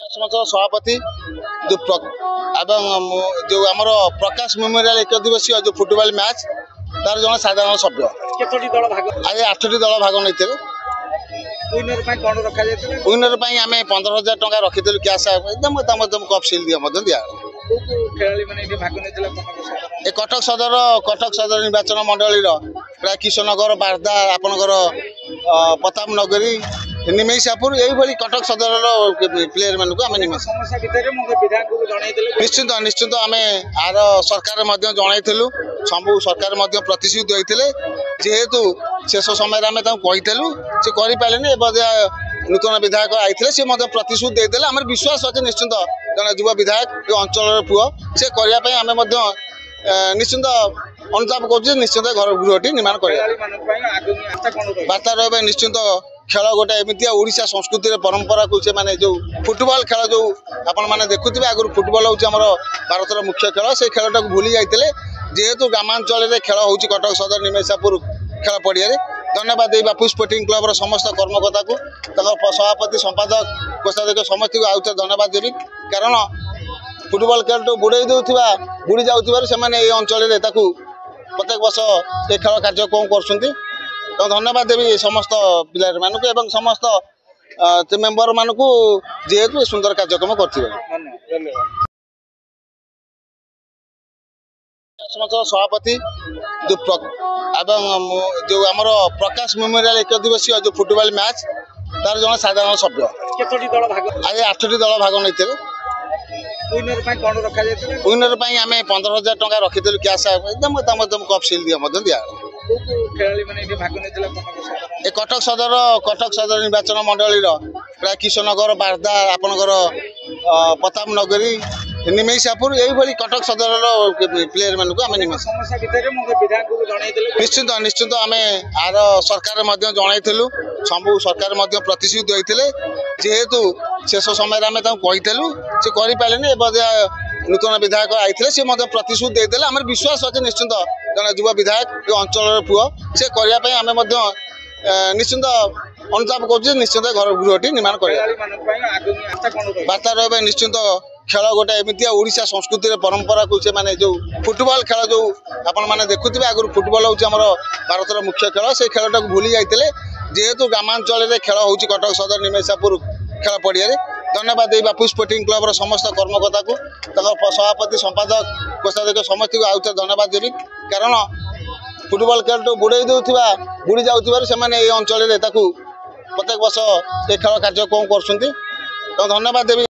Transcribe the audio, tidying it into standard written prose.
सभापति जो आमर प्रकाश मेमोरियल एक दिवसीय जो फुटबॉल मैच तार जन साधारण सभ्य आज 8टी दल भाग नहीं विनर आम 15,000 टका रखी कैश एकदम कप सिल दिया कटक सदर निर्वाचन मंडल प्राय किशनगर बारदा आपणकर प्रताप नगरी निमेशापुर यही कटक सदर प्लेयर मानक आम निश्चिंत निश्चिंत आम आर सरकार जनइलु सबू सरकार प्रतिश्रुति होते जेहेतु शेष समय आम कहलु से करें नूतन विधायक आते सी प्रतिश्रुति देते आम विश्वास अच्छे निश्चिंत जन युव विधायक अंचल पुओ से करने आम निश्चिंत अनुताप कर निश्चिंत घर गृहटी निर्माण कर बार्ता रहा निश्चिंत खेल गोटे एमती ओडिशा संस्कृति परंपरा को जो फुटबॉल खेल जो आपण मैंने देखुवे आगुरी फुटबॉल हूँ भारतर मुख्य खेल से खेलटा भूली जाते जेहेतु ग्रामांचल खेल हूँ कटक सदर निमेशापुर खेल पड़िया धन्यवाद बापू स्पोर्टिंग क्लब समस्त कर्मकर्ता को सभापति संपादक कोषाध्यक्ष समस्त को आउे धन्यवाद देवी कारण फुटबॉल खेल तो बुड़े बुड़ी जाने अंचल प्रत्येक वर्ष ये खेल कार्यक्रम कर धन्यवाद देवी समस्त प्लेयर मानक एवं समस्त मेंबर मानक जेहेतु सुंदर कार्यक्रम कर सभापति जो आमर प्रकाश मेमोरियल एक दिवसीय जो फुटबॉल मैच तार जन साधारण सभ्य आज 8टी दल भाग नहीं विनर आम 15,000 टका रखी कैश एकदम कप सिल दिया कटक सदर निर्वाचन मंडल प्राय किशनगर बारदा आपणकर प्रताप नगरी निमेशापुर यही कटक सदर प्लेयर मानक आम निश्चिंत निश्चिंत आम आर सरकार जनइलु सबू सरकार प्रतिश्रुति होते जेहेतु शेष समय आम कहलु से करें नूतन विधायक आते सी प्रतिश्रुति देते आम विश्वास अच्छे निश्चिंत जन युव विधायक अंचल पुओ से करने आम निश्चिंत अनुताप कर निश्चिंत घर गृहटी निर्माण कर बार्ता रहा निश्चिंत खेल गोटे एमती ओडिशा संस्कृति परंपरा को जो फुटबॉल खेल जो आपण मैंने देखुवे आगुरी फुटबॉल हूँ भारतर मुख्य खेल से खेलटा भूली जाते जेहेतु ग्रामांचल खेल हूँ कटक सदर निमेशापुर खेल पड़िया धन्यवाद बापू स्पोर्टिंग क्लब समस्त कर्मकर्ता को सभापति संपादक कोषाध्यक्ष समस्त को आउे धन्यवाद देवी कारण फुटबॉल खेल तो बुड़े बुड़ी जाने अंचल प्रत्येक वर्ष ये खेल कार्यक्रम कर धन्यवाद देवी।